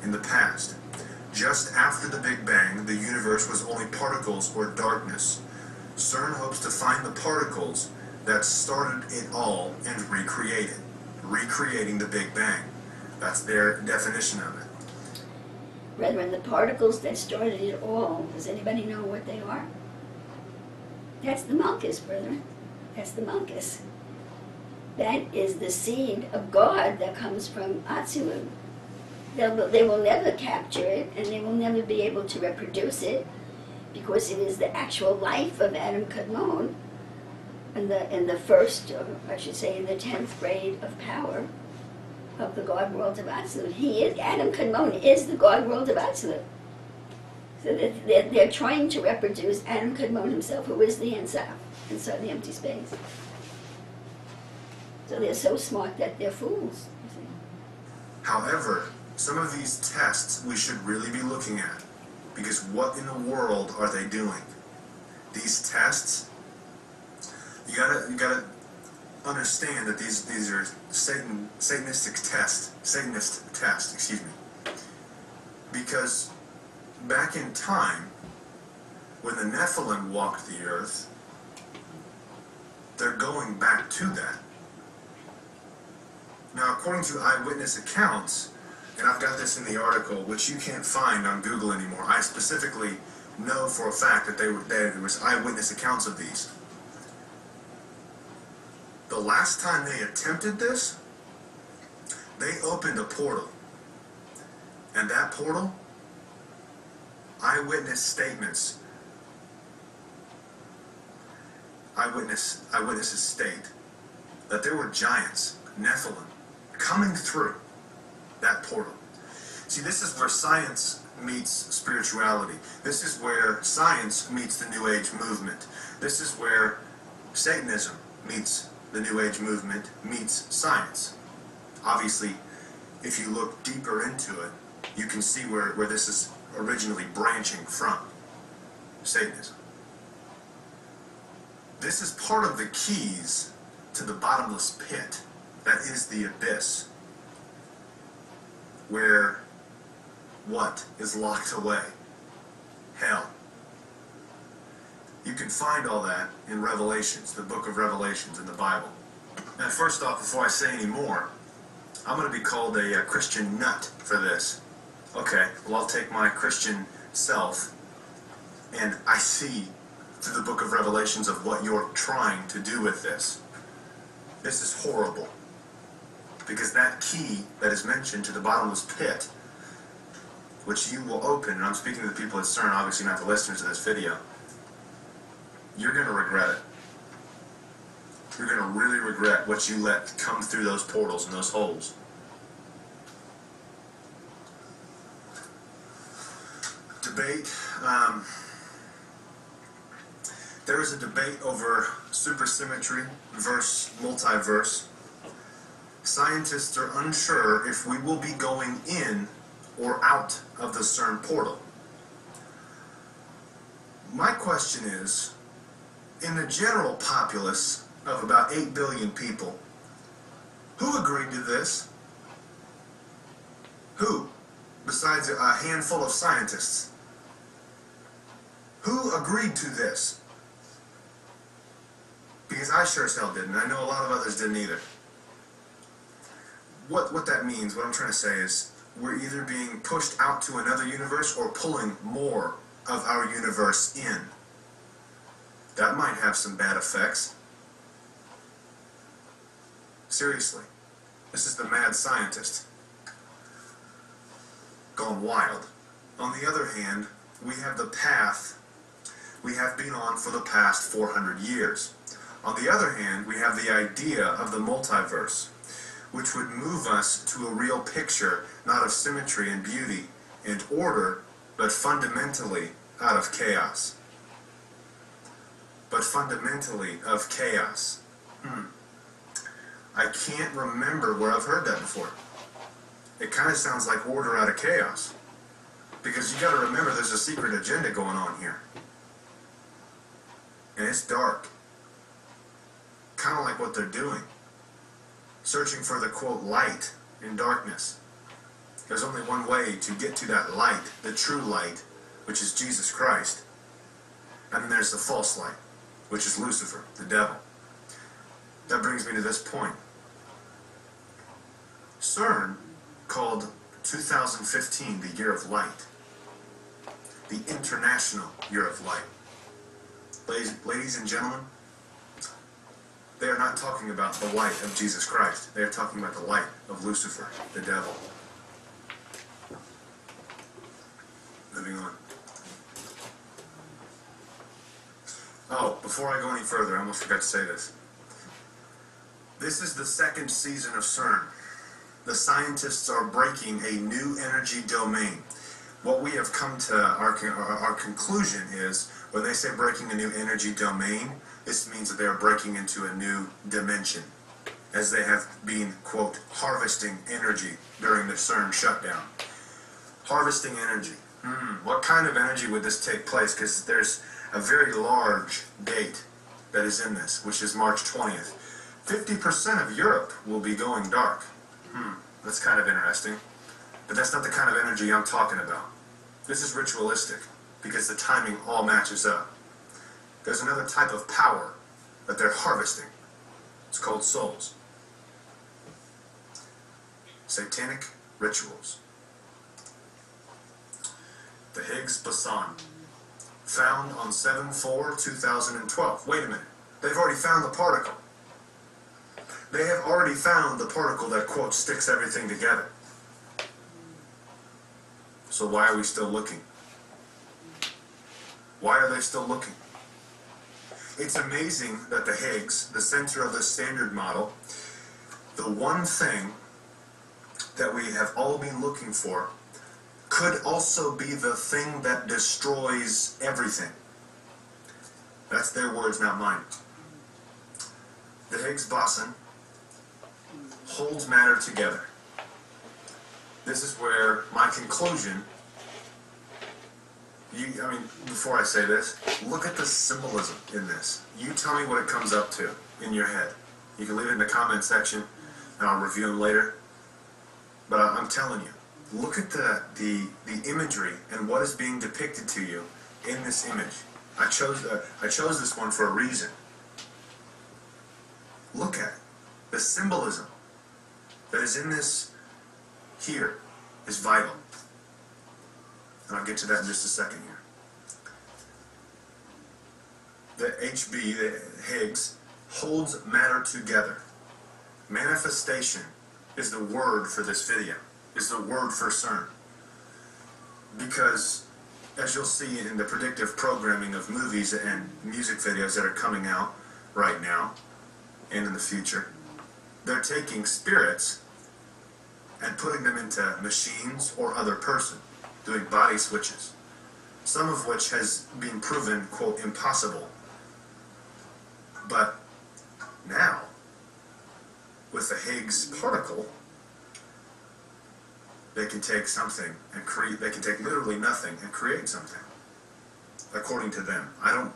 in the past. Just after the Big Bang, the universe was only particles or darkness. CERN hopes to find the particles that started it all and recreate it, recreating the Big Bang. That's their definition of it. Brethren, the particles that started it all, does anybody know what they are? That's the Malchus, brethren. That's the Malchus. That is the seed of God that comes from Atzilut. They will never capture it, and they will never be able to reproduce it, because it is the actual life of Adam Kadmon in the first, or I should say in the 10th grade of power of the God world of Atzilut. Adam Kadmon is the God world of Atzilut. So they're trying to reproduce Adam Kadmon himself, who is the Ein Sof, inside the empty space. So they're so smart that they're fools. However, some of these tests we should really be looking at, because what in the world are they doing? These tests, you gotta understand that these are Satanist tests, excuse me. Because back in time, when the Nephilim walked the earth, they're going back to that. Now, according to eyewitness accounts, and I've got this in the article, which you can't find on Google anymore. I specifically know for a fact that there was eyewitness accounts of these. The last time they attempted this, they opened a portal. And that portal, eyewitness statements, eyewitnesses state that there were giants, Nephilim, coming through that portal. See, this is where science meets spirituality. This is where science meets the New Age movement. This is where Satanism meets the New Age movement, meets science. Obviously, if you look deeper into it, you can see where this is originally branching from Satanism. This is part of the keys to the bottomless pit, that is the abyss, where what is locked away? Hell. You can find all that in Revelations, the book of Revelations in the Bible. Now, first off, before I say any more, I'm going to be called a Christian nut for this. Okay, well, I'll take my Christian self, and I see through the book of Revelations of what you're trying to do with this. This is horrible. Because that key that is mentioned to the bottomless pit, which you will open, and I'm speaking to the people at CERN, obviously not the listeners of this video, you're going to regret it. You're going to really regret what you let come through those portals and those holes. Debate. There is a debate over supersymmetry versus multiverse. Scientists are unsure if we will be going in or out of the CERN portal. My question is, in the general populace of about 8 billion people, who agreed to this? Who, besides a handful of scientists? Who agreed to this? Because I sure as hell didn't. I know a lot of others didn't either. What that means, what I'm trying to say is, we're either being pushed out to another universe or pulling more of our universe in. That might have some bad effects. Seriously. This is the mad scientist. Gone wild. On the other hand, we have the path we have been on for the past 400 years. On the other hand, we have the idea of the multiverse, which would move us to a real picture, not of symmetry and beauty and order, but fundamentally out of chaos. But fundamentally of chaos. I can't remember where I've heard that before. It kind of sounds like order out of chaos. Because you got to remember there's a secret agenda going on here. And it's dark. Kind of like what they're doing. Searching for the, quote, light in darkness. There's only one way to get to that light, the true light, which is Jesus Christ. And then there's the false light, which is Lucifer, the devil. That brings me to this point. CERN called 2015 the Year of Light, the International Year of Light. Ladies and gentlemen, they are not talking about the light of Jesus Christ. They are talking about the light of Lucifer, the devil. Moving on. Oh, before I go any further, I almost forgot to say this. This is the second season of CERN. The scientists are breaking a new energy domain. What we have come to our conclusion is, when they say breaking a new energy domain, this means that they are breaking into a new dimension, as they have been, quote, harvesting energy during the CERN shutdown. Harvesting energy. What kind of energy would this take place? Because there's a very large date that is in this, which is March 20th. 50% of Europe will be going dark. That's kind of interesting. But that's not the kind of energy I'm talking about. This is ritualistic, because the timing all matches up. There's another type of power that they're harvesting. It's called souls. Satanic rituals. The Higgs boson, found on 7/4/2012. Wait a minute. They've already found the particle. They have already found the particle that, quote, sticks everything together. So why are we still looking? Why are they still looking? It's amazing that the Higgs, the center of the Standard Model, the one thing that we have all been looking for, could also be the thing that destroys everything. That's their words, not mine. The Higgs boson holds matter together. This is where my conclusion, before I say this, look at the symbolism in this. You tell me what it comes up to in your head. You can leave it in the comment section, and I'll review them later. But I'm telling you, look at the imagery and what is being depicted to you in this image. I chose this one for a reason. Look at it. The symbolism that is in this here is vital. And I'll get to that in just a second here. The HB, the Higgs, holds matter together. Manifestation is the word for this video, is the word for CERN. Because, as you'll see in the predictive programming of movies and music videos that are coming out right now and in the future, they're taking spirits and putting them into machines or other person, doing body switches, some of which has been proven, quote, impossible. But now, with the Higgs particle, they can take something and create, they can take literally nothing and create something, according to them. I don't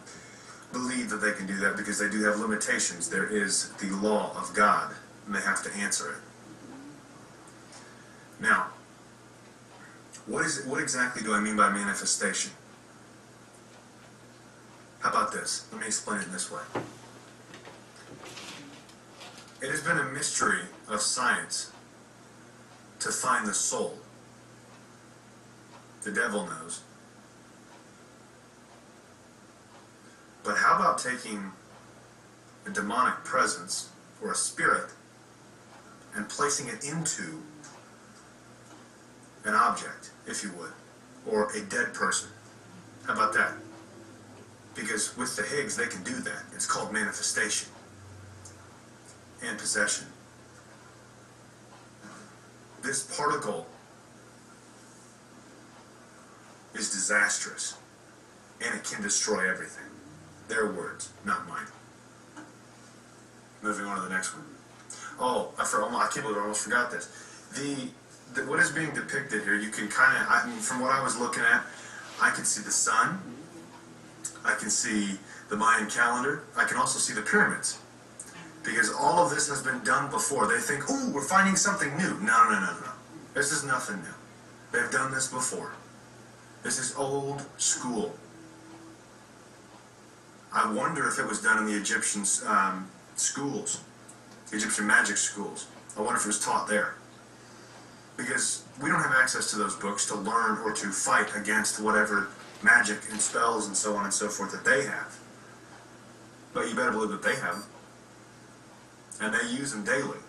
believe that they can do that, because they do have limitations. There is the law of God, and they have to answer it. Now, what exactly do I mean by manifestation? How about this? Let me explain it in this way. It has been a mystery of science to find the soul. The devil knows. But how about taking a demonic presence or a spirit and placing it into an object, if you would, or a dead person? How about that? Because with the Higgs, they can do that. It's called manifestation and possession. This particle is disastrous, and it can destroy everything. Their words, not mine. Moving on to the next one. Oh, I can't believe I almost forgot this. What is being depicted here, you can kind of, from what I was looking at, I can see the sun, I can see the Mayan calendar, I can also see the pyramids. Because all of this has been done before. They think, ooh, we're finding something new. No. This is nothing new. They've done this before. This is old school. I wonder if it was done in the Egyptian schools, Egyptian magic schools. I wonder if it was taught there. Because we don't have access to those books to learn or to fight against whatever magic and spells and so on and so forth that they have. But you better believe that they have them. And they use them daily.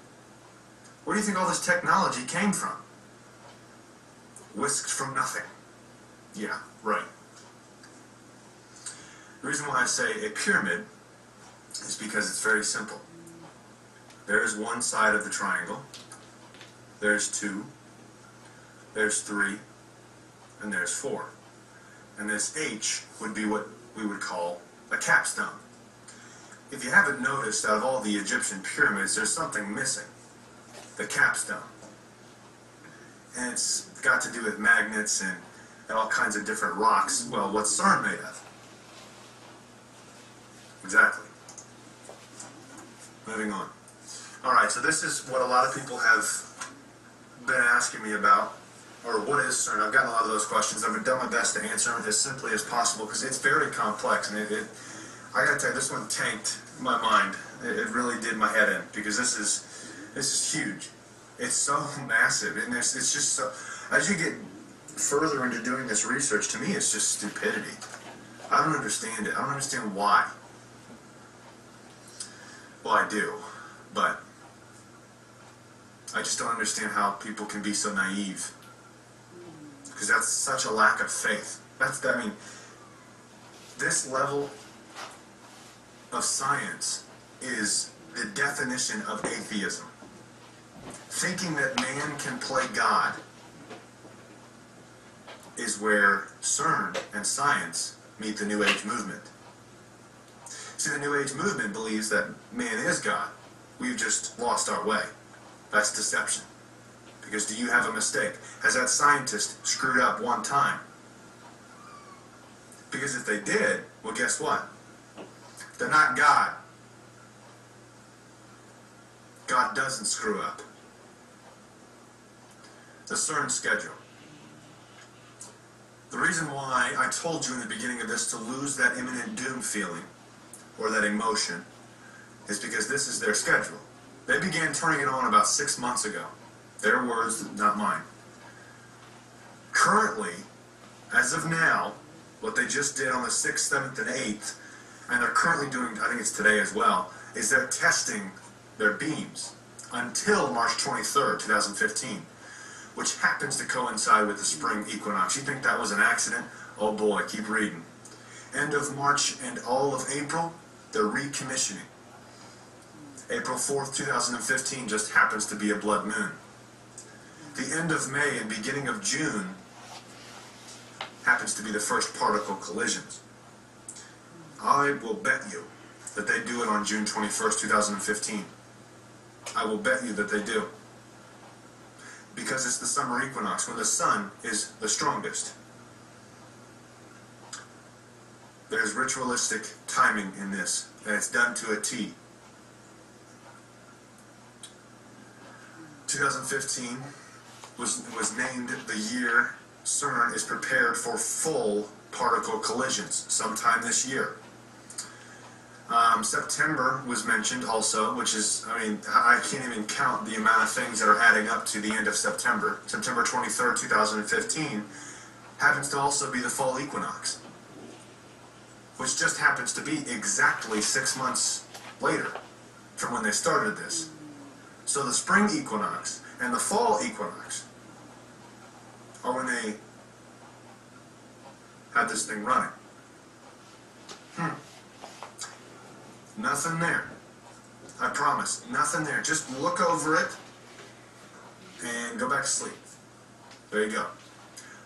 Where do you think all this technology came from? Whisked from nothing. Yeah, right. The reason why I say a pyramid is because it's very simple. There is one side of the triangle, there's two, there's three, and there's four. And this H would be what we would call a capstone. If you haven't noticed, out of all the Egyptian pyramids, there's something missing. The capstone. And it's got to do with magnets and all kinds of different rocks. Well, what's CERN made of? Exactly. Moving on. Alright, so this is what a lot of people have been asking me about. Or what is CERN? I've gotten a lot of those questions. I've done my best to answer them as simply as possible because it's very complex. And I gotta tell you, this one tanked my mind. It really did my head in because this is huge. It's so massive, and it's just so. As you get further into doing this research, to me, it's just stupidity. I don't understand it. I don't understand why. Well, I do, but I just don't understand how people can be so naive. Because that's such a lack of faith. I mean, this level of science is the definition of atheism. Thinking that man can play God is where CERN and science meet the New Age movement. See, the New Age movement believes that man is God. We've just lost our way. That's deception. Because do you have a mistake? Has that scientist screwed up one time? Because if they did, well, guess what? They're not God. God doesn't screw up. The CERN schedule. The reason why I told you in the beginning of this to lose that imminent doom feeling, or that emotion, is because this is their schedule. They began turning it on about 6 months ago. Their words, not mine. Currently, as of now, what they just did on the 6th, 7th, and 8th, and they're currently doing, I think it's today as well, is they're testing their beams until March 23rd, 2015, which happens to coincide with the spring equinox. You think that was an accident? Oh boy, keep reading. End of March and all of April, they're recommissioning. April 4th, 2015 just happens to be a blood moon. The end of May and beginning of June happens to be the first particle collisions. I will bet you that they do it on June 21st, 2015. I will bet you that they do. Because it's the summer equinox, when the sun is the strongest. There's ritualistic timing in this, and it's done to a T. 2015 was named the year CERN is prepared for full particle collisions sometime this year. September was mentioned also, which is, I mean, I can't even count the amount of things that are adding up to the end of September. September 23rd, 2015 happens to also be the fall equinox, which just happens to be exactly 6 months later from when they started this. So the spring equinox and the fall equinox are when they had this thing running. Nothing there. I promise. Nothing there. Just look over it and go back to sleep. There you go.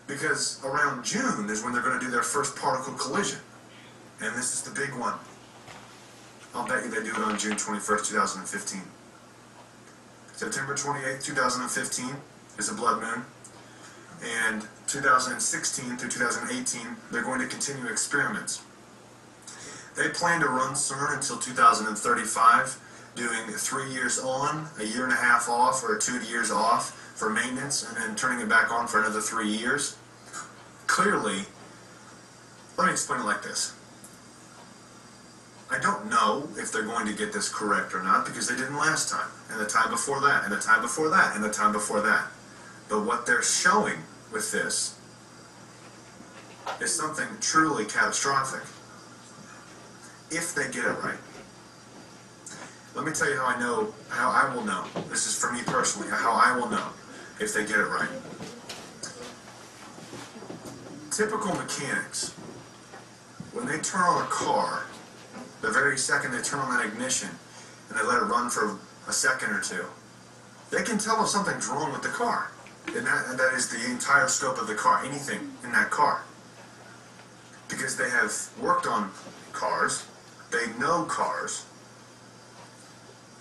Because around June is when they're going to do their first particle collision. And this is the big one. I'll bet you they do it on June 21st, 2015. September 28th, 2015 is a blood moon. And 2016 through 2018, they're going to continue experiments. They plan to run CERN until 2035, doing 3 years on, a year and a half off, or 2 years off for maintenance, and then turning it back on for another 3 years. Clearly, let me explain it like this. I don't know if they're going to get this correct or not, because they didn't last time, and the time before that, and the time before that, and the time before that. But what they're showing with this is something truly catastrophic, if they get it right. Let me tell you how I will know. This is for me personally, how I will know if they get it right. Typical mechanics, when they turn on a car, the very second they turn on that ignition and they let it run for a second or two, they can tell if something's wrong with the car. And that is the entire scope of the car, anything in that car. Because they have worked on cars, they know cars.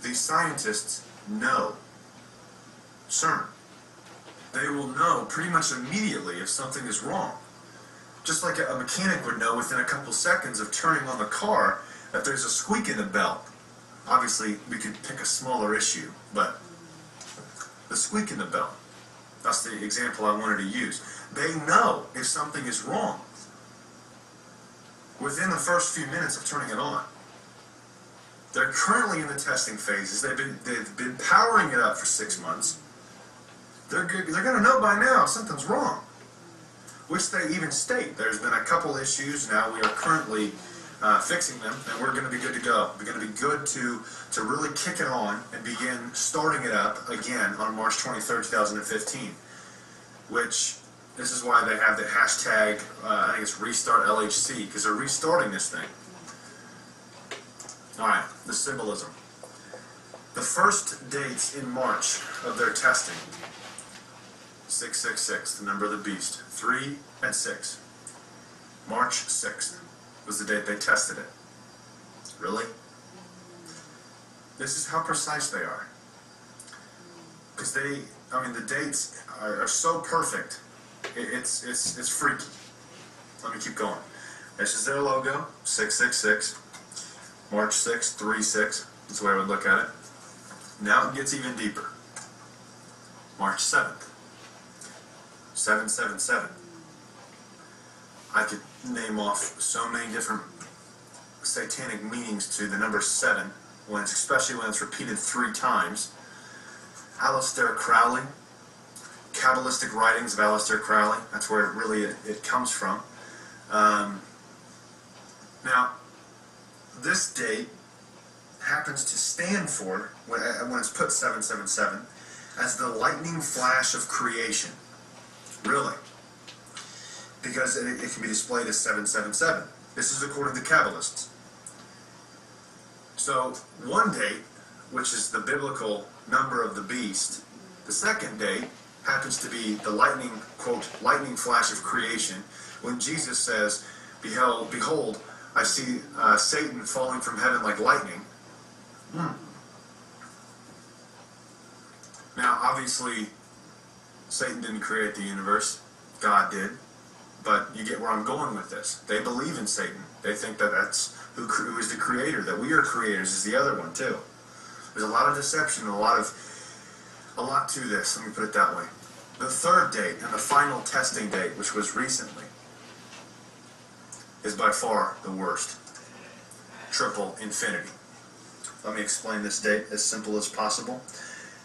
These scientists know CERN. They will know pretty much immediately if something is wrong. Just like a mechanic would know within a couple seconds of turning on the car if there's a squeak in the belt. Obviously, we could pick a smaller issue, but the squeak in the belt, that's the example I wanted to use. They know if something is wrong within the first few minutes of turning it on. They're currently in the testing phases. They've been powering it up for 6 months. They're going to know by now something's wrong, which they even state. There's been a couple issues. Now we are currently fixing them, and we're going to be good to go. We're going to be good to really kick it on and begin starting it up again on March 23rd, 2015, which this is why they have the hashtag, I think it's Restart LHC, because they're restarting this thing. Alright, the symbolism. The first dates in March of their testing, 666, the number of the beast, 3 and 6. March 6th was the date they tested it. Really? This is how precise they are. Because the dates are so perfect. It's freaky. Let me keep going. This is their logo, 666. March 6th, 3-6. That's the way I would look at it. Now it gets even deeper. March 7th. 777. I could name off so many different satanic meanings to the number 7, especially when it's repeated 3 times. Aleister Crowley. Kabbalistic writings of Aleister Crowley. That's where it comes from. Now, this date happens to stand for, when it's put 777, as the lightning flash of creation. Really. Because it can be displayed as 777. This is according to Kabbalists. So, one date, which is the biblical number of the beast, the second date happens to be the lightning, quote, lightning flash of creation, when Jesus says, Behold, I see Satan falling from heaven like lightning. Now, obviously, Satan didn't create the universe. God did. But you get where I'm going with this. They believe in Satan. They think that that's who is the creator, that we are creators is the other one, too. There's a lot of deception, a lot to this, let me put it that way. The third date and the final testing date, which was recently, is by far the worst. Triple infinity. Let me explain this date as simple as possible.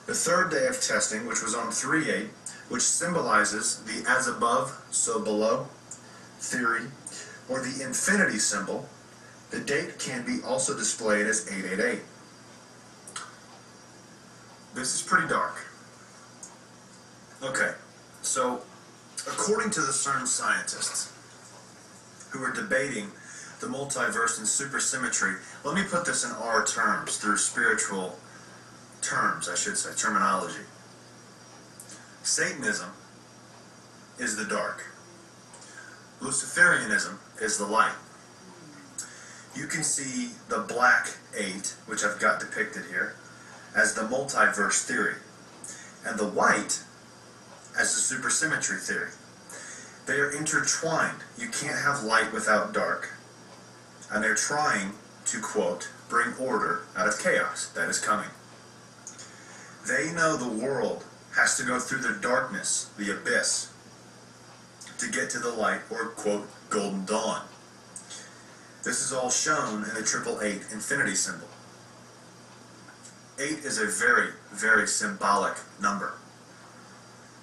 The third day of testing, which was on 3/8, which symbolizes the as above, so below theory, or the infinity symbol, the date can be also displayed as 888. This is pretty dark. Okay, so according to the CERN scientists, who are debating the multiverse and supersymmetry, let me put this in our terms, through spiritual terms, I should say, terminology. Satanism is the dark. Luciferianism is the light. You can see the black 8, which I've got depicted here, as the multiverse theory, and the white as the supersymmetry theory. They are intertwined. You can't have light without dark. And they're trying to, quote, bring order out of chaos that is coming. They know the world has to go through the darkness, the abyss, to get to the light, or, quote, golden dawn. This is all shown in the 888 infinity symbol. 8 is a very, very symbolic number,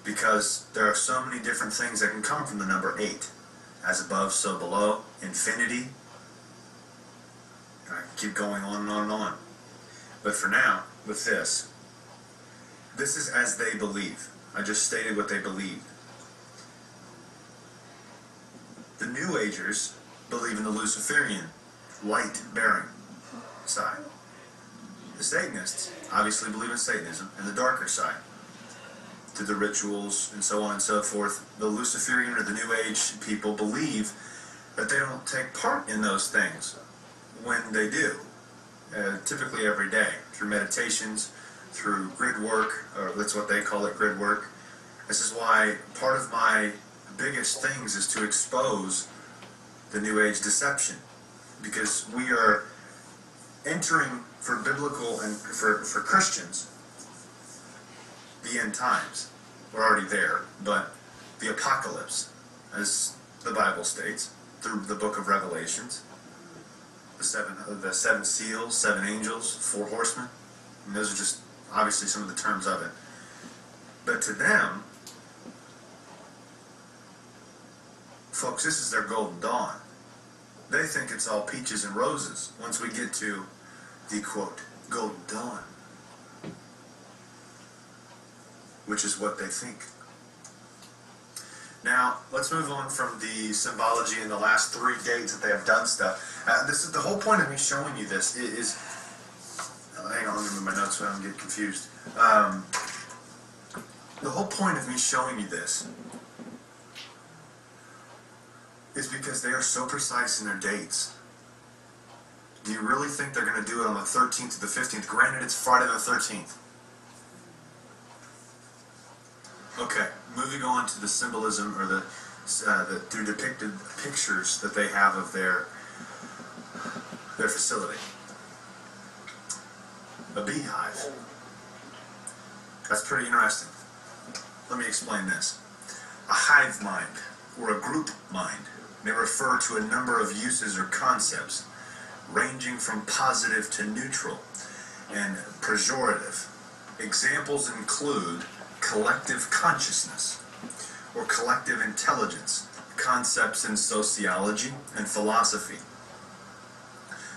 because there are so many different things that can come from the number 8. As above, so below, infinity. I can keep going on and on and on. But for now, with this is as they believe. I just stated what they believed. The New Agers believe in the Luciferian, light-bearing side. The Satanists obviously believe in Satanism and the darker side, to the rituals and so on and so forth. The Luciferian or the New Age people believe that they don't take part in those things when they do, typically every day, through meditations, through grid work, or that's what they call it, grid work. This is why part of my biggest things is to expose the New Age deception, because we are entering, for biblical and for Christians, the end times. We're already there, but the apocalypse, as the Bible states, through the book of Revelations, the seven seals, 7 angels, 4 horsemen, and those are just obviously some of the terms of it. But to them, folks, this is their golden dawn. They think it's all peaches and roses once we get to the, quote, golden dawn, which is what they think. Now, let's move on from the symbology in the last 3 dates that they have done stuff. This is the whole point of me showing you this is hang on, let me move my notes so I don't get confused. The whole point of me showing you this is because they are so precise in their dates. Do you really think they're going to do it on the 13th to the 15th? Granted, it's Friday the 13th. Okay, moving on to the symbolism, or through depicted pictures that they have of their facility. A beehive. That's pretty interesting. Let me explain this. A hive mind, or a group mind, may refer to a number of uses or concepts, ranging from positive to neutral and pejorative. Examples include collective consciousness, or collective intelligence, concepts in sociology and philosophy.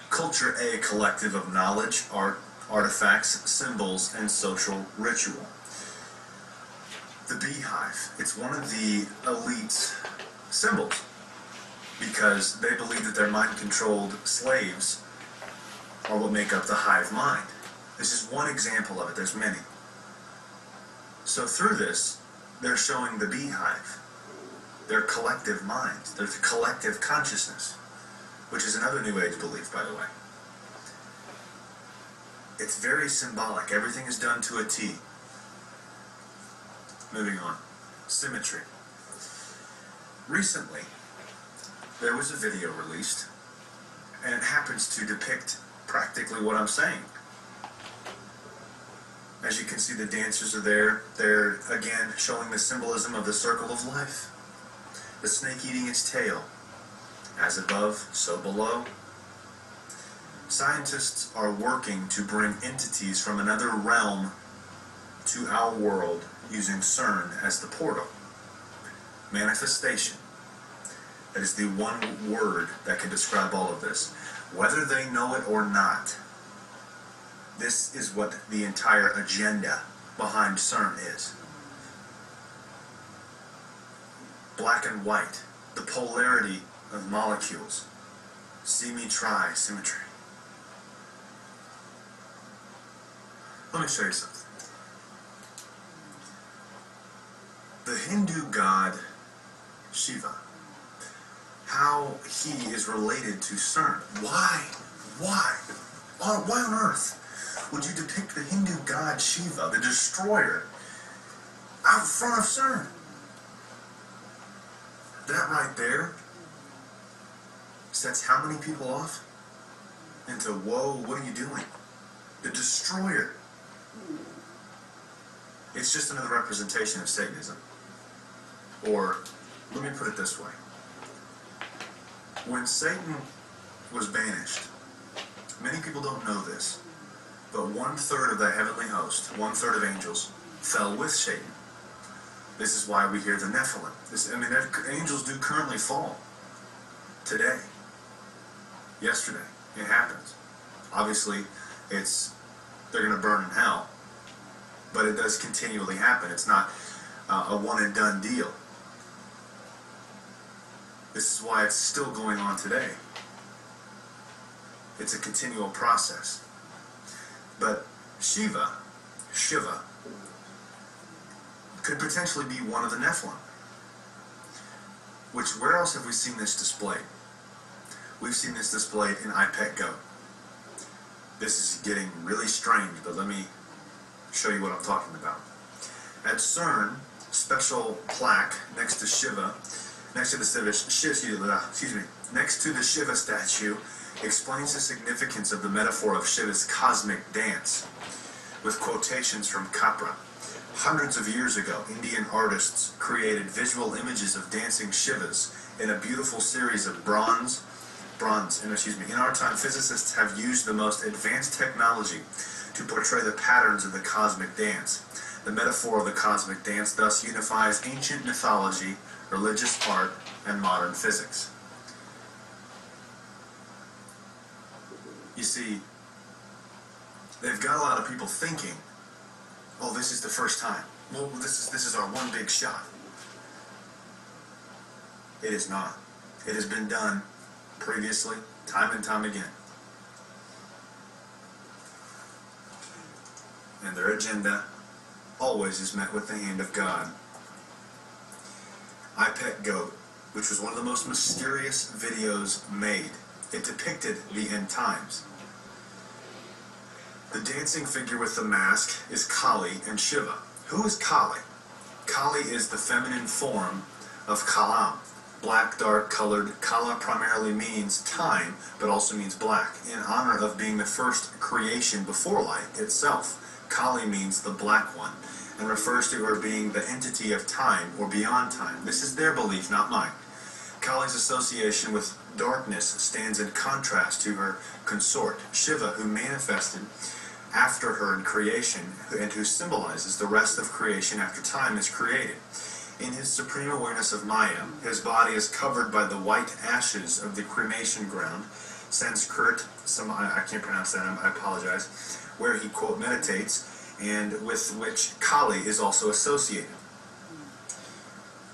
Culture A collective of knowledge, art, artifacts, symbols, and social ritual. The beehive, it's one of the elite symbols, because they believe that their mind-controlled slaves are what make up the hive mind. This is one example of it, there's many. So through this, they're showing the beehive, their collective mind, their collective consciousness, which is another New Age belief, by the way. It's very symbolic. Everything is done to a T. Moving on. Symmetry. Recently, there was a video released, and it happens to depict practically what I'm saying. As you can see, the dancers are there. They're, again, showing the symbolism of the circle of life. The snake eating its tail. As above, so below. Scientists are working to bring entities from another realm to our world using CERN as the portal. Manifestation. That is the one word that can describe all of this. Whether they know it or not, this is what the entire agenda behind CERN is. Black and white, the polarity of molecules. See me try symmetry. Let me show you something. The Hindu god Shiva, how he is related to CERN. Why on earth would you depict the Hindu god Shiva, the destroyer, out front of CERN? That right there sets how many people off? into, whoa, what are you doing? The destroyer. It's just another representation of Satanism. Or, let me put it this way. When Satan was banished, many people don't know this, but 1/3 of the heavenly host, 1/3 of angels, fell with Satan. This is why we hear the Nephilim. Angels do currently fall. Today. Yesterday. It happens. Obviously, they're going to burn in hell. But it does continually happen. It's not a one and done deal. This is why it's still going on today. It's a continual process. But Shiva, could potentially be one of the Nephilim. Where else have we seen this displayed? We've seen this displayed in Pt.1.3. This is getting really strange, but let me show you what I'm talking about. At CERN, special plaque next to Shiva, next to the Shiva statue, explains the significance of the metaphor of Shiva's cosmic dance, with quotations from Capra. Hundreds of years ago, Indian artists created visual images of dancing Shivas in a beautiful series of bronze. In our time, physicists have used the most advanced technology to portray the patterns of the cosmic dance. The metaphor of the cosmic dance thus unifies ancient mythology, religious art, and modern physics. You see, they've got a lot of people thinking, oh, this is the first time. Well, this is our one big shot. It is not. It has been done previously, time and time again. And their agenda always is met with the hand of God. Pt.1.3, which was one of the most mysterious videos made. It depicted the end times. The dancing figure with the mask is Kali and Shiva. Who is Kali? Kali is the feminine form of Kalam. Black, dark colored. Kala primarily means time, but also means black, in honor of being the first creation before light itself. Kali means the black one, and refers to her being the entity of time or beyond time. This is their belief, not mine. Kali's association with darkness stands in contrast to her consort, Shiva, who manifested after her in creation, and who symbolizes the rest of creation after time is created. In his supreme awareness of Maya, his body is covered by the white ashes of the cremation ground, Sanskrit, I can't pronounce that, I apologize, where he, quote, meditates, and with which Kali is also associated.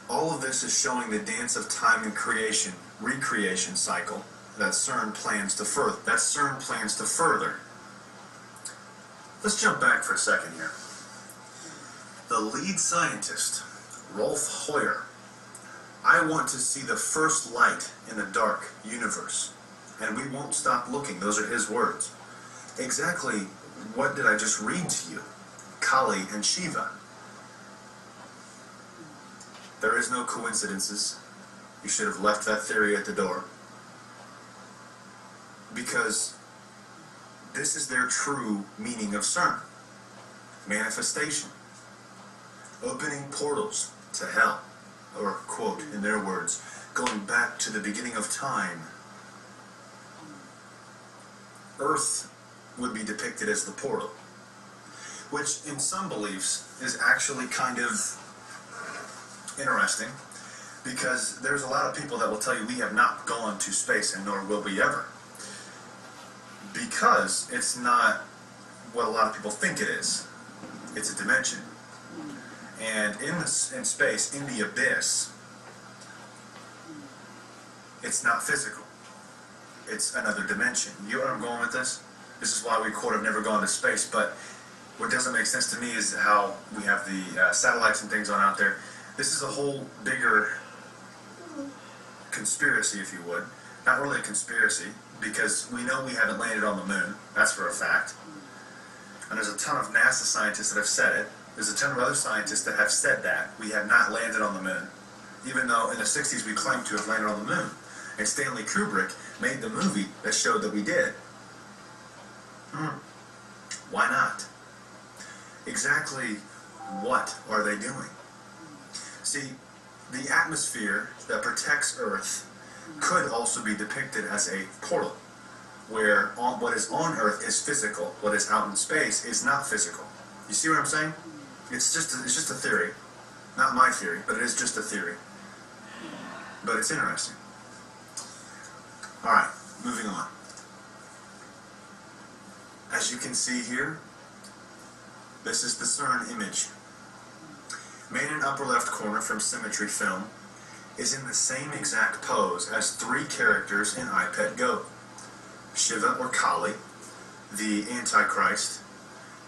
All of this is showing the dance of time and creation, recreation cycle that CERN plans to further. Let's jump back for a second here. The lead scientist, Rolf Hoyer, I want to see the first light in the dark universe, and we won't stop looking. Those are his words. Exactly what did I just read to you? Kali and Shiva. There is no coincidences. You should have left that theory at the door. Because this is their true meaning of CERN. Manifestation. Opening portals to hell. Or, quote, in their words, going back to the beginning of time. Earth would be depicted as the portal, which in some beliefs is actually kind of interesting, because there's a lot of people that will tell you we have not gone to space, and nor will we ever, because it's not what a lot of people think it is. It's a dimension, and in space, in the abyss, it's not physical. It's another dimension. You know where I'm going with this? This is why we, quote, have never gone to space. But what doesn't make sense to me is how we have the satellites and things on out there. This is a whole bigger conspiracy, if you would. Not really a conspiracy, because we know we haven't landed on the moon. That's for a fact. And there's a ton of NASA scientists that have said it. There's a ton of other scientists that have said that. We have not landed on the moon. Even though in the 60s we claimed to have landed on the moon. And Stanley Kubrick made the movie that showed that we did. Why not? Exactly what are they doing? See, the atmosphere that protects Earth could also be depicted as a portal, where what is on Earth is physical, what is out in space is not physical. You see what I'm saying? It's just a theory. Not my theory, but it is just a theory. But it's interesting. Alright, moving on. As you can see here, this is the CERN image. Man in upper left corner from Symmetry Film is in the same exact pose as three characters in iPet Go. Shiva or Kali, the Antichrist,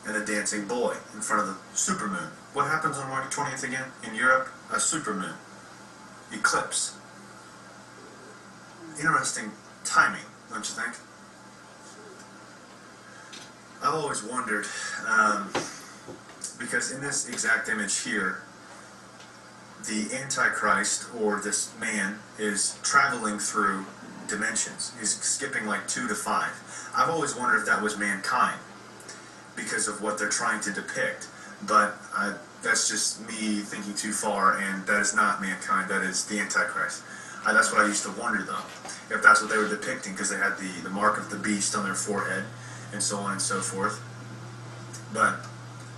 and a dancing boy in front of the supermoon. What happens on March 20th again? In Europe, a supermoon. Eclipse. Interesting timing, don't you think? I've always wondered, because in this exact image here, the Antichrist, or this man, is traveling through dimensions. He's skipping like 2 to 5. I've always wondered if that was mankind, because of what they're trying to depict. But that's just me thinking too far, and that is not mankind, that is the Antichrist. That's what I used to wonder, though, if that's what they were depicting, because they had the mark of the beast on their forehead, and so on and so forth. But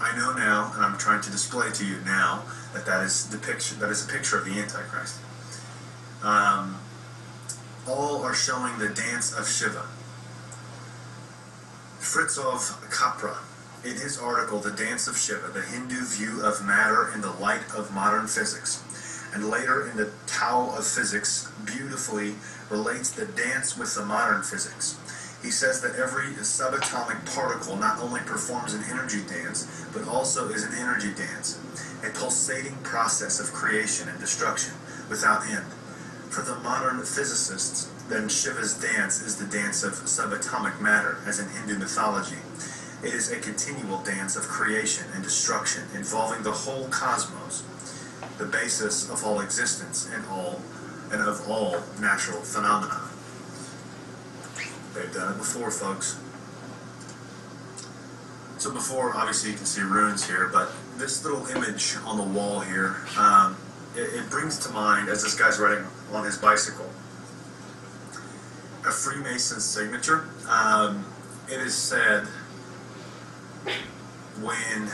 I know now, and I'm trying to display to you now, that is a picture of the Antichrist. All are showing the dance of Shiva. Fritzov Capra, in his article, The Dance of Shiva, the Hindu view of matter in the light of modern physics, and later in the Tao of Physics, beautifully relates the dance with the modern physics. He says that every subatomic particle not only performs an energy dance, but also is an energy dance, a pulsating process of creation and destruction without end. For the modern physicists, then Shiva's dance is the dance of subatomic matter, as in Hindu mythology. It is a continual dance of creation and destruction, involving the whole cosmos, the basis of all existence and of all natural phenomena. They've done it before, folks. So before, obviously you can see runes here, but this little image on the wall here, it brings to mind, as this guy's riding on his bicycle, a Freemason signature. It is said when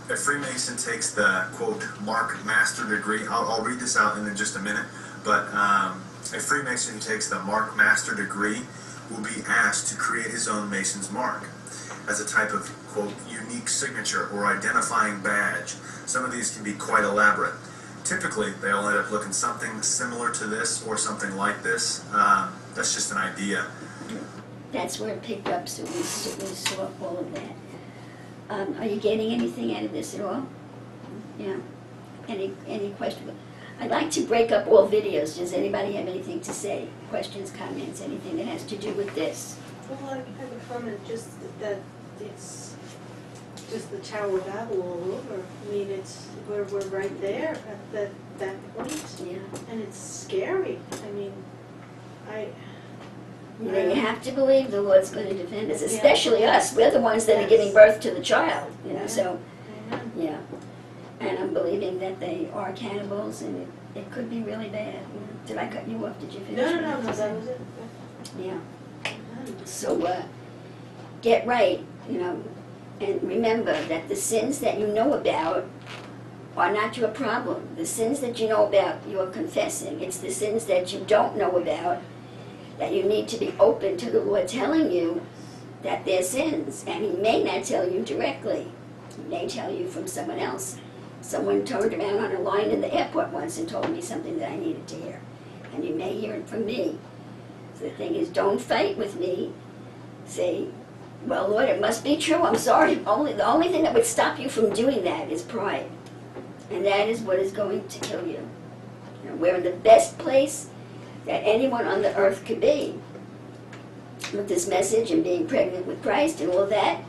a Freemason takes the, quote, Mark Master degree, I'll read this out in just a minute, but a Freemason who takes the Mark Master degree will be asked to create his own Mason's mark as a type of, quote, unique signature or identifying badge. Some of these can be quite elaborate. Typically, they all end up looking something similar to this or something like this. That's just an idea. That's where it picked up, so we saw all of that. Are you getting anything out of this at all? Yeah. Any questions? I'd like to break up all videos. Does anybody have anything to say? Questions, comments, anything that has to do with this? Well, I have a comment just that it's just the Tower of Babel all over. I mean, we're right there at that point. Yeah. And it's scary. I mean, You have to believe the Lord's going to defend us, especially us. We're the ones that are giving birth to the child, you know, so, yeah. And I'm believing that they are cannibals, and it could be really bad. You know. Did I cut you off? Did you finish? No, that was it. Yeah. So, get right, you know, and remember that the sins that you know about are not your problem. The sins that you know about, you're confessing. It's the sins that you don't know about that you need to be open to the Lord telling you that they're sins. And He may not tell you directly. He may tell you from someone else. Someone turned around on a line in the airport once and told me something that I needed to hear. And you may hear it from me. So the thing is, don't fight with me. Say, well, Lord, it must be true. I'm sorry. The only thing that would stop you from doing that is pride. And that is what is going to kill you. You know, we're in the best place that anyone on the earth could be with this message and being pregnant with Christ and all that.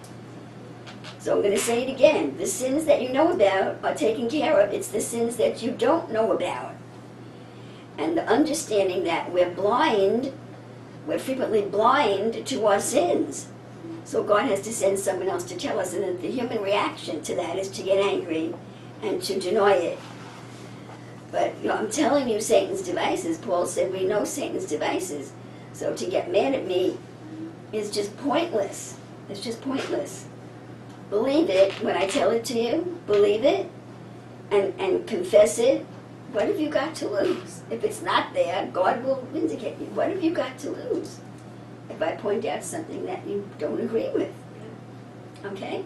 So I'm going to say it again. The sins that you know about are taken care of. It's the sins that you don't know about. And the understanding that we're blind, we're frequently blind to our sins. So God has to send someone else to tell us, and that the human reaction to that is to get angry and to deny it. But I'm telling you, Satan's devices, Paul said we know Satan's devices. So to get mad at me is just pointless. It's just pointless. Believe it when I tell it to you. Believe it and confess it. What have you got to lose? If it's not there, God will vindicate you. What have you got to lose if I point out something that you don't agree with? Okay?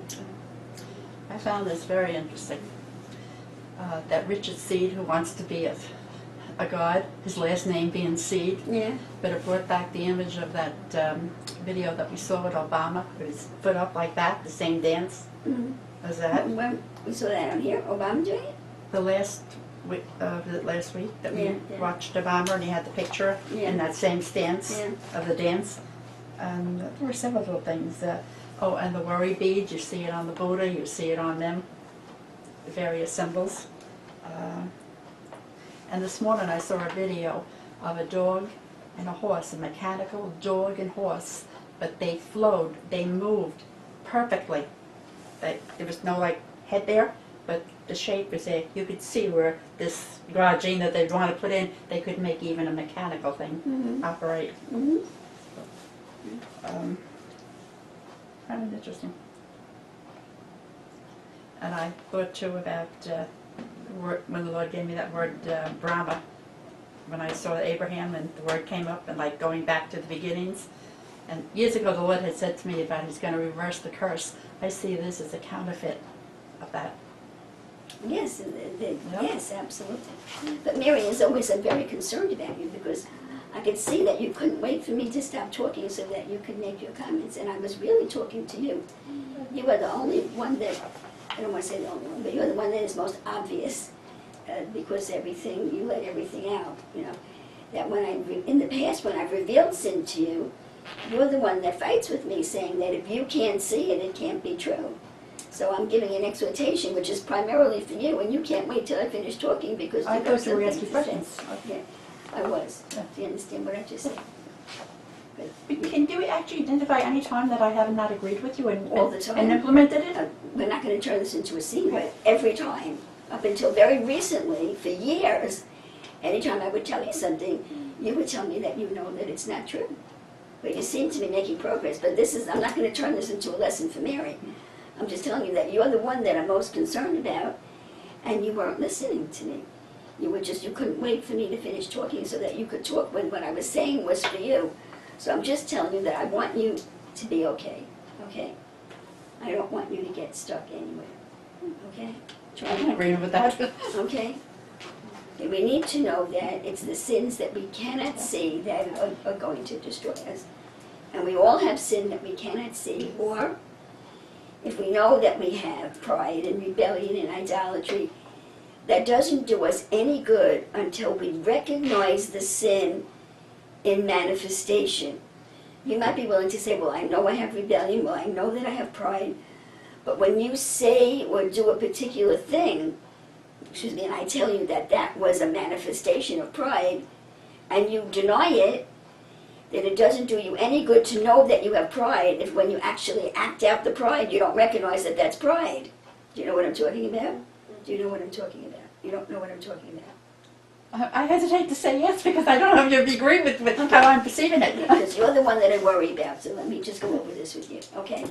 I found this very interesting. That Richard Seed, who wants to be a god, his last name being Seed, Yeah. but it brought back the image of that video that we saw with Obama, with his foot up like that, the same dance. Mm-hmm. Was that When we saw that on here, Obama doing it? the last week that we watched Obama, and he had the picture in that same stance of the dance? And there were several little things. Oh, and the worry bead, you see it on the Buddha, you see it on them, the various symbols. And this morning I saw a video of a dog and a horse, a mechanical dog and horse, but they flowed, they moved perfectly. There was no like head there, but the shape was there. You could see where this gene that they'd want to put in, they could make even a mechanical thing operate. Mm-hmm. Kind of interesting. And I thought too about when the Lord gave me that word Brahma, when I saw Abraham and the word came up and like going back to the beginnings. And years ago the Lord had said to me about He's going to reverse the curse. I see this as a counterfeit of that. Yes, yes, absolutely. But Mary is always very concerned about you because I could see that you couldn't wait for me to stop talking so that you could make your comments, and I was really talking to you. You are the only one that, I don't want to say the only one, but you're the one that is most obvious because you let everything out, That in the past when I've revealed sin to you, you're the one that fights with me saying that if you can't see it, it can't be true. So I'm giving an exhortation which is primarily for you, and you can't wait till I finish talking because I thought you were asking something to questions. say. Yeah, I was. Do you understand what I just said? Can you actually identify any time that I have not agreed with you All the time. and implemented it? We're not going to turn this into a scene, but every time, up until very recently, for years, anytime I would tell you something, you would tell me that you know that it's not true. But you seem to be making progress, but I'm not going to turn this into a lesson for Mary. I'm just telling you that you're the one that I'm most concerned about, and you weren't listening to me. You couldn't wait for me to finish talking so that you could talk when what I was saying was for you. So I'm just telling you that I want you to be okay, okay? I don't want you to get stuck anywhere, okay? I'm in agreement with that. Okay? And we need to know that it's the sins that we cannot see that are going to destroy us. And we all have sin that we cannot see, or if we know that we have pride and rebellion and idolatry, that doesn't do us any good until we recognize the sin in manifestation. You might be willing to say, well, I know I have rebellion, well, I know that I have pride, but when you say or do a particular thing, and I tell you that that was a manifestation of pride, and you deny it, then it doesn't do you any good to know that you have pride if when you actually act out the pride, you don't recognize that that's pride. Do you know what I'm talking about? Do you know what I'm talking about? You don't know what I'm talking about. I hesitate to say yes because I don't know if you agree with how I'm perceiving it. Because you're the one that I worry about, so let me just go over this with you, okay?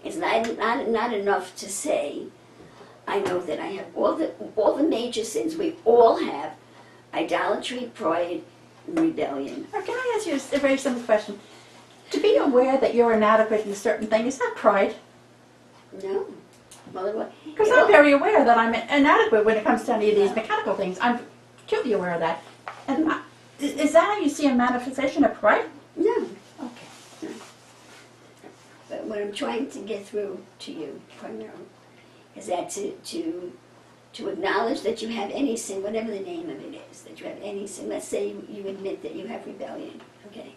It's not enough to say, I know that I have all the major sins. We all have idolatry, pride, and rebellion. Or can I ask you a very simple question? To be aware that you're inadequate in a certain thing, is that pride? No. Well, Because I'm very aware that I'm inadequate when it comes to any of these mechanical things. I'm acutely aware of that. And is that how you see a manifestation of pride? no. Okay. But what I'm trying to get through to you primarily is that to acknowledge that you have any sin, whatever the name of it is, that you have any sin. Let's say you admit that you have rebellion, okay?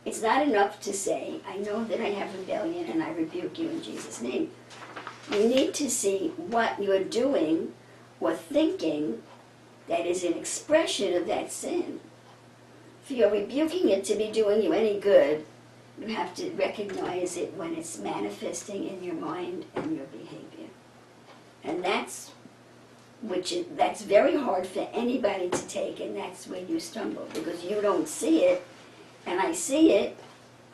It's not enough to say, I know that I have rebellion and I rebuke you in Jesus' name. You need to see what you're doing or thinking that is an expression of that sin. If you're rebuking it to be doing you any good, You have to recognize it when it's manifesting in your mind and your behavior. And that's very hard for anybody to take, and that's where you stumble, because you don't see it, and I see it,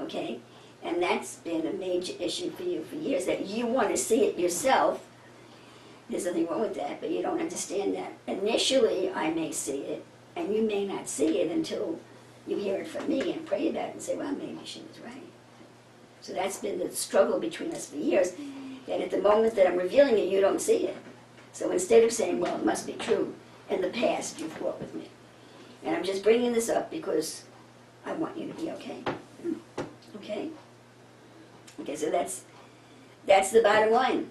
okay? And that's been a major issue for you for years, that you want to see it yourself. There's nothing wrong with that, but you don't understand that. Initially, I may see it, and you may not see it until you hear it from me and pray about it and say, well, maybe she was right. So that's been the struggle between us for years, that at the moment that I'm revealing it, you don't see it. So instead of saying, well, it must be true, in the past you've fought with me. And I'm just bringing this up because I want you to be okay. Okay? Okay, so that's the bottom line.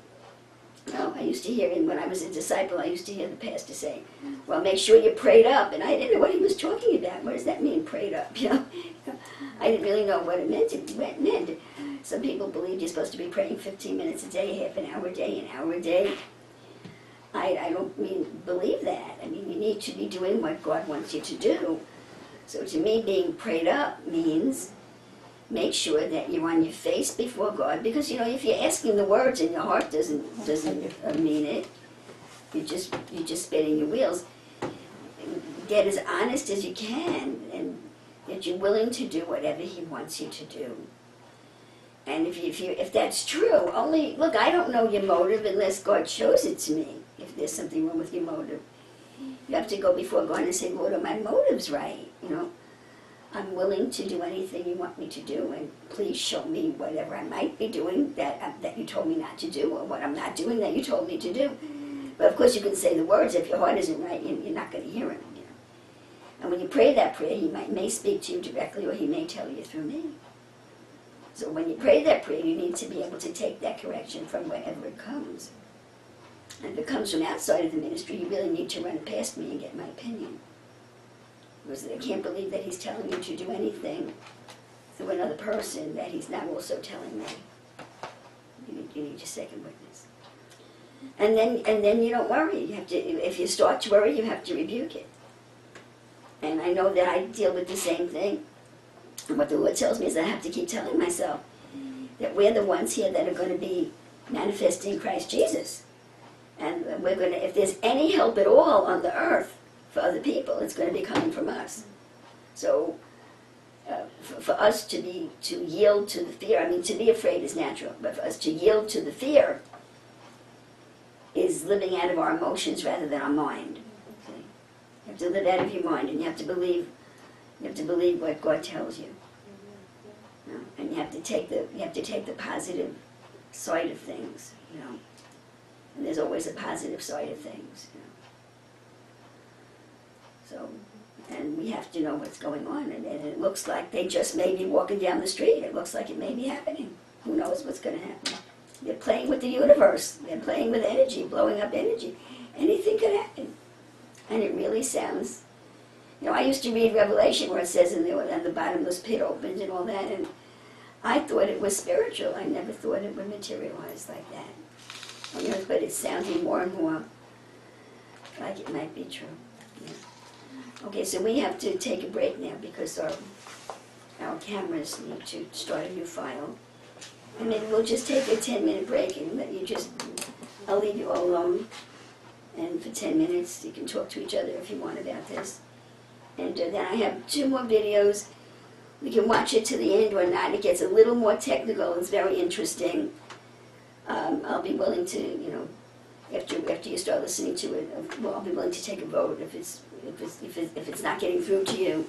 You know, I used to hear, and when I was a disciple, I used to hear the pastor say, well, make sure you're prayed up. And I didn't know what he was talking about. What does that mean, prayed up? You know, I didn't really know what it meant. Some people believe you're supposed to be praying 15 minutes a day, half an hour a day, an hour a day. I don't believe that. I mean, you need to be doing what God wants you to do. So to me, being prayed up means make sure that you're on your face before God, because, you know, if you're asking the words and your heart doesn't mean it, you're just spinning your wheels. Get as honest as you can, and that you're willing to do whatever He wants you to do. And if that's true, only, look, I don't know your motive unless God shows it to me, if there's something wrong with your motive. You have to go before God and say, Lord, are my motives right? You know, I'm willing to do anything you want me to do, and please show me whatever I might be doing that you told me not to do, or what I'm not doing that you told me to do. But of course you can say the words. If your heart isn't right, you're not going to hear Him. You know? And when you pray that prayer, He may speak to you directly, or He may tell you through me. So when you pray that prayer, you need to be able to take that correction from wherever it comes. And if it comes from outside of the ministry, you really need to run it past me and get my opinion. Because I can't believe that He's telling you to do anything through another person that He's not also telling me. You need your second witness. And then you don't worry. You have to, if you start to worry, you have to rebuke it. And I know that I deal with the same thing. And what the Lord tells me is I have to keep telling myself that we're the ones here that are going to be manifesting Christ Jesus. And we're going to, if there's any help at all on the earth for other people, it's going to be coming from us. So for us to yield to the fear, I mean, to be afraid is natural, but for us to yield to the fear is living out of our emotions rather than our mind. Okay? You have to live out of your mind, and you have to believe what God tells you. You know? And you have to take the positive side of things, you know. And there's always a positive side of things, you know. So, and we have to know what's going on, and it looks like they just may be walking down the street. It looks like it may be happening. Who knows what's going to happen? They're playing with the universe. They're playing with energy, blowing up energy. Anything could happen. And it really sounds, you know, I used to read Revelation where it says in the bottomless pit opened and all that, and I thought it was spiritual. I never thought it would materialize like that on earth, but it's sounding more and more like it might be true. Yeah. Okay, so we have to take a break now because our cameras need to start a new file. And maybe we'll just take a 10-minute break and let you I'll leave you all alone. And for 10 minutes, you can talk to each other if you want about this. And then I have 2 more videos. We can watch it to the end or not. It gets a little more technical. It's very interesting. I'll be willing to, you know, after you start listening to it, well, I'll be willing to take a vote. If it's not getting through to you,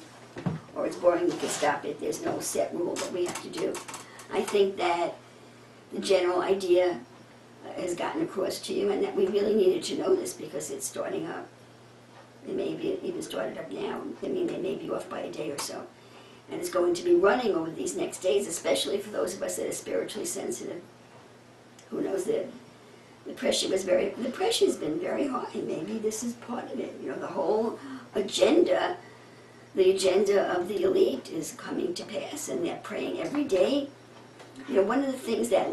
or it's boring, you can stop it. There's no set rule that we have to do. I think that the general idea has gotten across to you, and that we really needed to know this because it's starting up. It may be even started up now. I mean, they may be off by a day or so. And it's going to be running over these next days, especially for those of us that are spiritually sensitive. Who knows that the pressure's been very high. Maybe this is part of it. You know, the whole agenda, the agenda of the elite is coming to pass, and they're praying every day. You know, one of the things that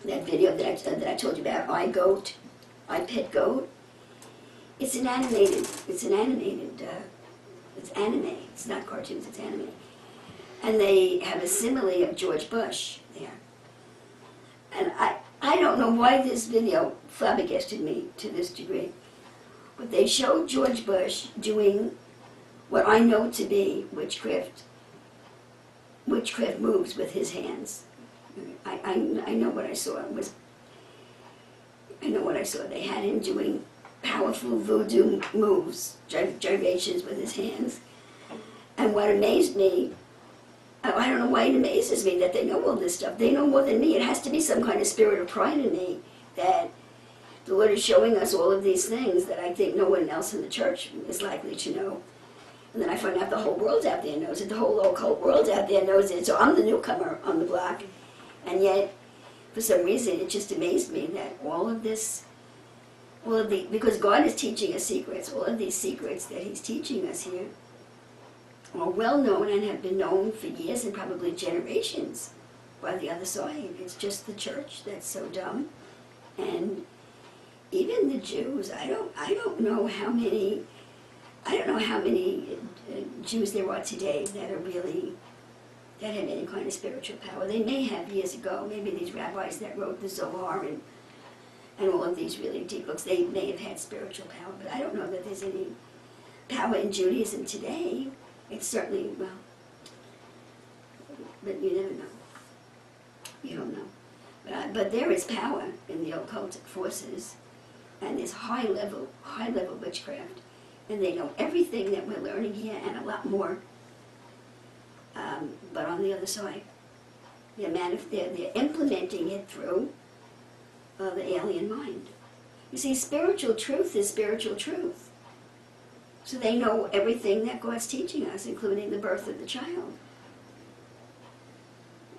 video that I told you about, I Pet Goat, it's anime. It's not cartoons, it's anime. And they have a simile of George Bush there. And I don't know why this video flabbergasted me to this degree, but they showed George Bush doing what I know to be witchcraft moves with his hands. I know what I saw. I know what I saw. They had him doing powerful voodoo moves, gyrations with his hands. And what amazed me, I don't know why it amazes me that they know all this stuff. They know more than me. It has to be some kind of spirit of pride in me that the Lord is showing us all of these things that I think no one else in the church is likely to know. And then I find out the whole world out there knows it. The whole occult world out there knows it. So I'm the newcomer on the block. And yet, for some reason, it just amazed me that all of this, because God is teaching us secrets, all of these secrets that He's teaching us here are well known and have been known for years and probably generations by the other side. It's just the church that's so dumb. And even the Jews, I don't know how many Jews there are today that have any kind of spiritual power. They may have years ago, maybe these rabbis that wrote the Zohar and all of these really deep books, they may have had spiritual power, but I don't know that there's any power in Judaism today. It's certainly, well, but you never know. You don't know. But there is power in the occultic forces, and there's high level witchcraft, and they know everything that we're learning here and a lot more. But on the other side, they're implementing it through the alien mind. You see, spiritual truth is spiritual truth. So they know everything that God's teaching us, including the birth of the child.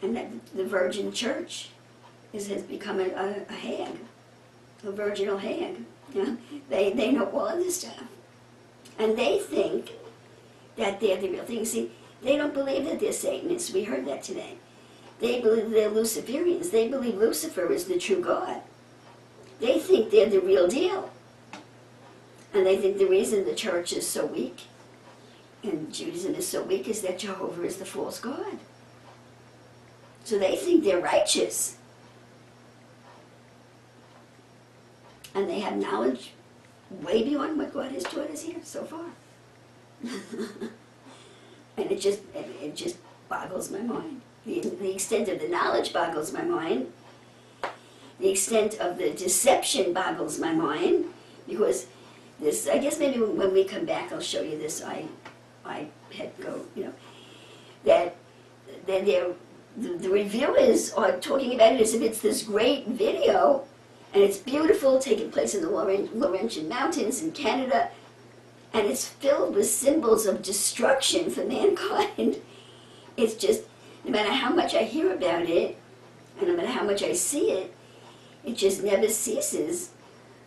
And that the virgin church has become a hag, a virginal hag. You know? They know all of this stuff. And they think that they're the real thing. See, they don't believe that they're Satanists. We heard that today. They believe they're Luciferians. They believe Lucifer is the true God. They think they're the real deal. And they think the reason the church is so weak and Judaism is so weak is that Jehovah is the false God. So they think they're righteous. And they have knowledge way beyond what God has taught us here so far. And it just boggles my mind. The extent of the knowledge boggles my mind. The extent of the deception boggles my mind, because this, I guess maybe when we come back I'll show you this iPad Go, you know, that the reviewers are talking about it as if it's this great video, and it's beautiful, taking place in the Laurentian Mountains in Canada, and it's filled with symbols of destruction for mankind. It's just, no matter how much I hear about it, and no matter how much I see it, it just never ceases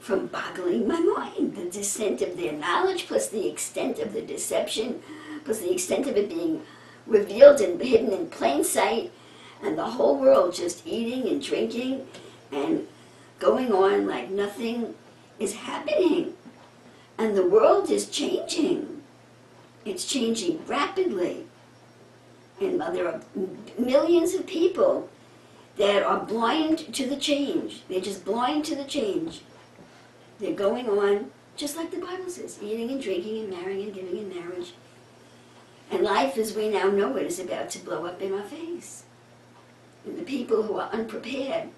from boggling my mind. The descent of their knowledge, plus the extent of the deception, plus the extent of it being revealed and hidden in plain sight, and the whole world just eating and drinking and going on like nothing is happening. And the world is changing. It's changing rapidly. And there are millions of people that are blind to the change. They're just blind to the change. They're going on, just like the Bible says, eating and drinking and marrying and giving in marriage. And life as we now know it is about to blow up in our face. And the people who are unprepared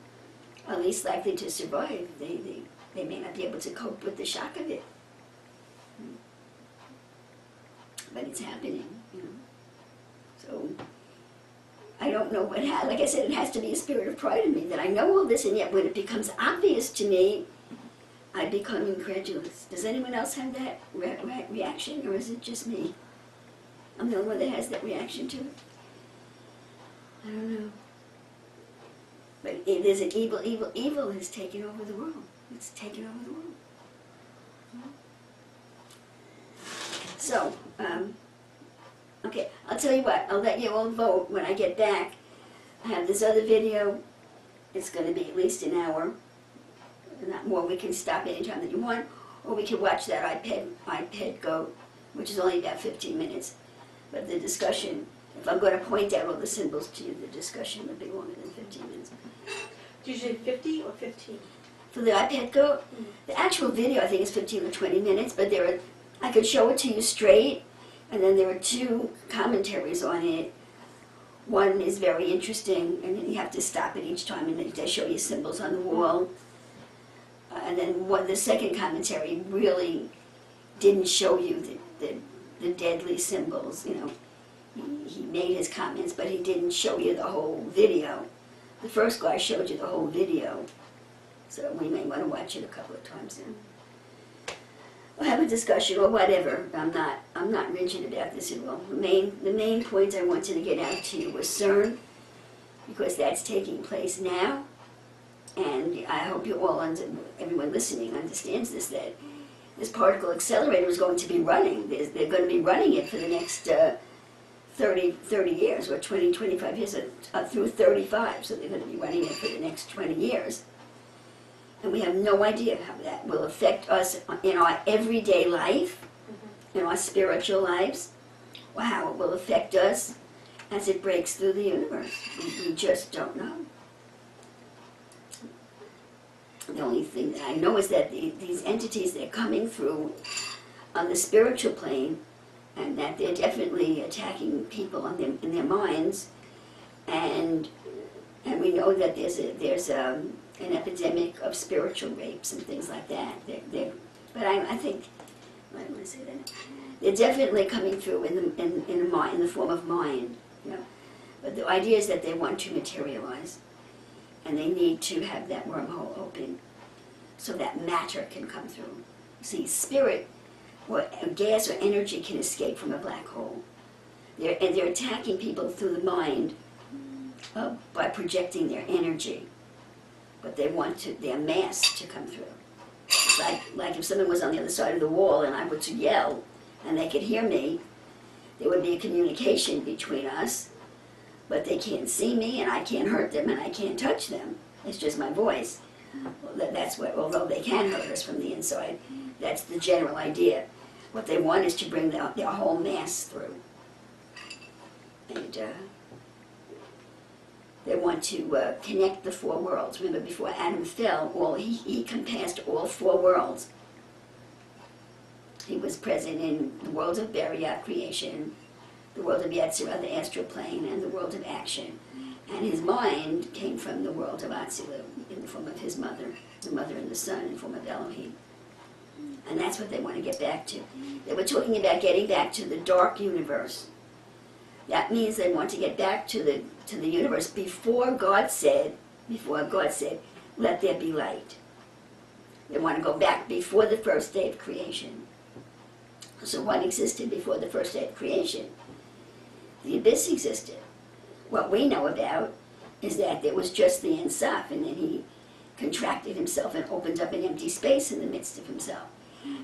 are least likely to survive. They may not be able to cope with the shock of it. But it's happening, you know. So, I don't know what has, like I said, it has to be a spirit of pride in me that I know all this, and yet when it becomes obvious to me, I become incredulous. Does anyone else have that reaction, or is it just me? I'm the only one that has that reaction to it. I don't know. But there's an evil has taken over the world. It's taken over the world. So, okay, I'll tell you what, I'll let you all vote when I get back. I have this other video. It's going to be at least an hour. Not more. We can stop anytime that you want, or we can watch that iPad Go, which is only about 15 minutes. But the discussion If I'm going to point out all the symbols to you, the discussion would be longer than 15 minutes. Did you say 50 or 15? For the iPad Go, the actual video I think is 15 or 20 minutes, but I could show it to you straight, and then there are 2 commentaries on it. One is very interesting, and then you have to stop it each time, and they show you symbols on the wall. And then the second commentary really didn't show you the deadly symbols. You know, he made his comments, but he didn't show you the whole video. The first guy showed you the whole video, so we may want to watch it a couple of times. We'll have a discussion or whatever. I'm not rigid about this at all. The main point I wanted to get out to you was CERN, because that's taking place now, and I hope you all, everyone listening, understands this, that this particle accelerator is going to be running. They're going to be running it for the next 30 years, or 20, 25 years, through 35, so they're going to be running it for the next 20 years. And we have no idea how that will affect us in our everyday life, in our spiritual lives, or how it will affect us as it breaks through the universe. We just don't know. The only thing that I know is that these entities, they're coming through on the spiritual plane, and that they're definitely attacking people in their minds, and we know that there's an epidemic of spiritual rapes and things like that. But I think, I don't want to say that. They're definitely coming through in the form of mind, you know. But the idea is that they want to materialize, and they need to have that wormhole open so that matter can come through. See, spirit, or gas or energy can escape from a black hole. They're attacking people through the mind by projecting their energy. But they want their mass to come through. It's like if someone was on the other side of the wall and I were to yell and they could hear me, there would be a communication between us, but they can't see me and I can't hurt them and I can't touch them. It's just my voice. Well, that's what, although they can hurt us from the inside, that's the general idea. What they want is to bring their whole mass through. And they want to connect the 4 worlds. Remember, before Adam fell, he compassed all 4 worlds. He was present in the world of Beria, creation, the world of Yetzirah, the astral plane, and the world of action. And his mind came from the world of Atzilut, in the form of his mother, the mother and the son, in the form of Elohim. And that's what they want to get back to. They were talking about getting back to the dark universe. That means they want to get back to the universe before God said, let there be light. They want to go back before the first day of creation. So what existed before the first day of creation? The abyss existed. What we know about is that there was just the Ein Sof, and then he contracted himself and opened up an empty space in the midst of himself.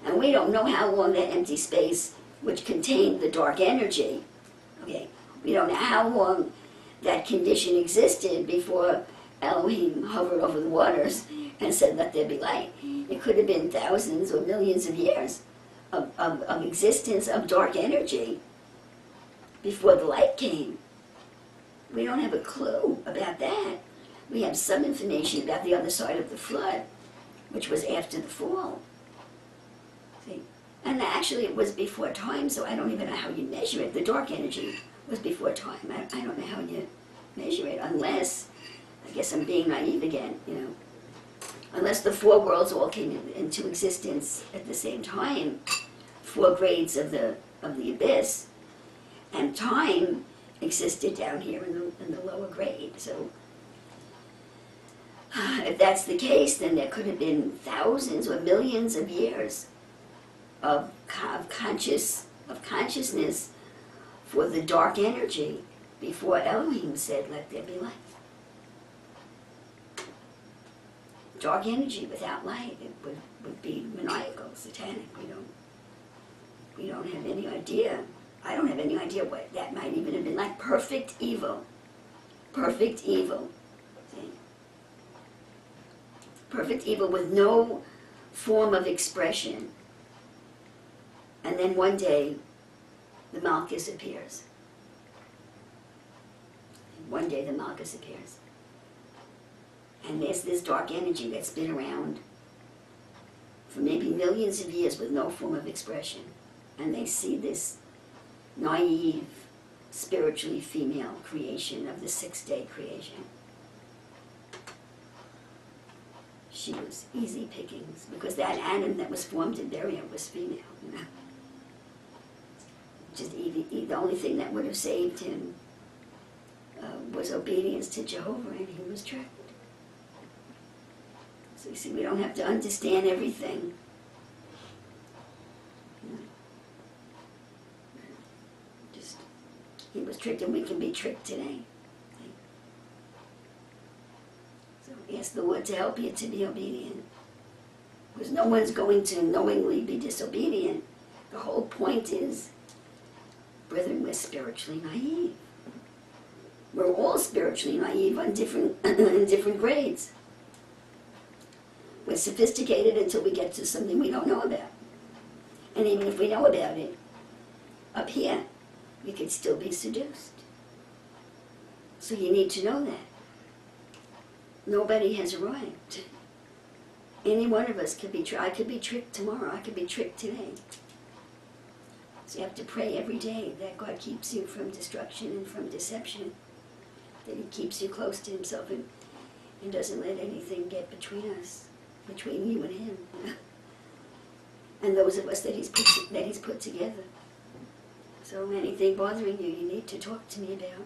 And we don't know how long that empty space, which contained the dark energy, okay, we don't know how long that condition existed before Elohim hovered over the waters and said, let there be light. It could have been thousands or millions of years of existence of dark energy before the light came. We don't have a clue about that. We have some information about the other side of the flood, which was after the fall. See? And actually it was before time, so I don't even know how you measure it. The dark energy was before time. I don't know how you measure it, unless, I guess I'm being naive again, you know, unless the 4 worlds all came into existence at the same time, 4 grades of the abyss, and time existed down here in the lower grade. So if that's the case, then there could have been thousands or millions of years of consciousness for the dark energy before Elohim said, let there be light. Dark energy without light, it would be maniacal, satanic. We don't have any idea. I don't have any idea what that might even have been like. Perfect evil. Perfect evil. See? Perfect evil with no form of expression. And then one day, the Malchus appears. one day the Malchus appears. And there's this dark energy that's been around for maybe millions of years with no form of expression. And they see this naive, spiritually female creation of the sixth-day creation. She was easy pickings because that atom that was formed in Berium was female, you know. Just the only thing that would have saved him was obedience to Jehovah, and he was tricked. So you see, we don't have to understand everything. Just, he was tricked, and we can be tricked today. So ask the Lord to help you to be obedient. Because no one's going to knowingly be disobedient. The whole point is, brethren, we're spiritually naive. We're all spiritually naive on in different grades. We're sophisticated until we get to something we don't know about. And even if we know about it, up here, we could still be seduced. So you need to know that. Nobody has arrived. Any one of us could be tricked. I could be tricked tomorrow. I could be tricked today. So you have to pray every day that God keeps you from destruction and from deception, that he keeps you close to himself and doesn't let anything get between us, between you and him, and those of us that he's put together. So anything bothering you, you need to talk to me about.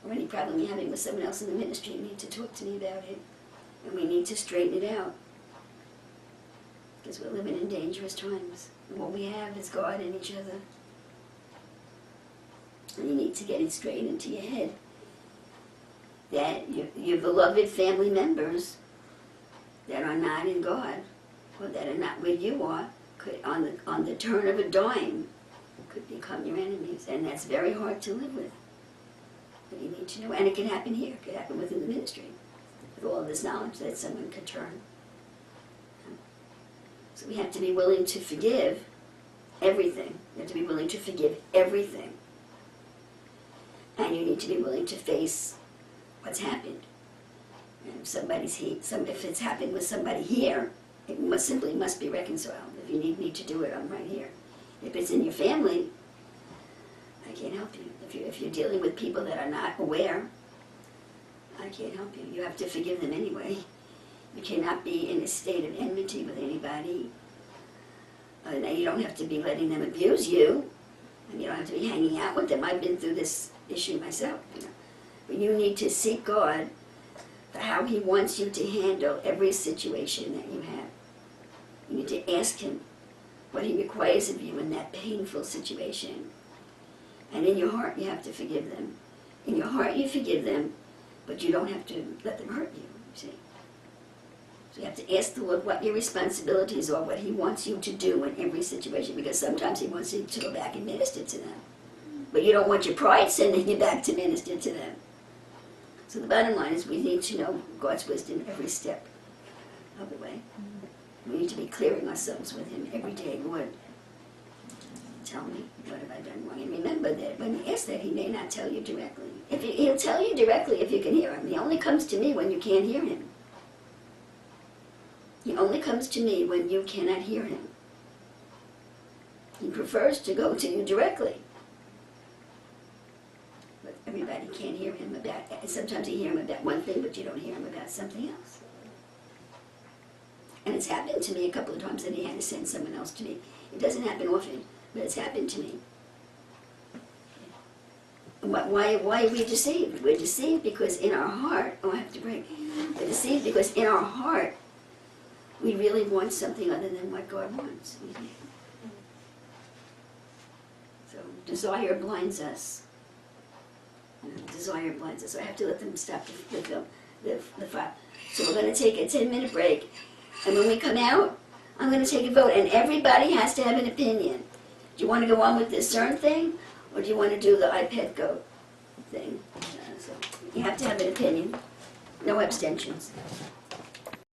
Or any problem you're having with someone else in the ministry, you need to talk to me about it. And we need to straighten it out. Because we're living in dangerous times. And what we have is God and each other. And you need to get it straight into your head that your beloved family members that are not in God, or that are not where you are, could, on the turn of a dime, could become your enemies. And that's very hard to live with. But you need to know, and it can happen here, it could happen within the ministry, with all of this knowledge that someone could turn. So we have to be willing to forgive everything. You have to be willing to forgive everything. And you need to be willing to face what's happened. And if it's happened with somebody here, it simply must be reconciled. If you need me to do it, I'm right here. If it's in your family, I can't help you. If you're dealing with people that are not aware, I can't help you. You have to forgive them anyway. You cannot be in a state of enmity with anybody. Now you don't have to be letting them abuse you, and you don't have to be hanging out with them. I've been through this issue myself. You know. But you need to seek God for how he wants you to handle every situation that you have. You need to ask him what he requires of you in that painful situation. And in your heart, you have to forgive them. In your heart, you forgive them, but you don't have to let them hurt you, you see. So you have to ask the Lord what your responsibilities are, what he wants you to do in every situation, because sometimes he wants you to go back and minister to them. But you don't want your pride sending you back to minister to them. So the bottom line is we need to know God's wisdom every step of the way. We need to be clearing ourselves with him every day. Lord, tell me, what have I done wrong? And remember that when you ask that, he may not tell you directly. He'll tell you directly if you can hear him. He only comes to me when you can't hear him. He only comes to me when you cannot hear him. He prefers to go to you directly. But everybody can't hear him about that. Sometimes you hear him about one thing, but you don't hear him about something else. And it's happened to me a couple of times that he had to send someone else to me. It doesn't happen often, but it's happened to me. Why are we deceived? We're deceived because in our heart, I have to break. We're deceived because in our heart, we really want something other than what God wants. So desire blinds us. Desire blinds us. So I have to let them stop the fire. So we're going to take a 10-minute break. And when we come out, I'm going to take a vote. And everybody has to have an opinion. Do you want to go on with this CERN thing? Or do you want to do the iPad Go thing? So you have to have an opinion. No abstentions.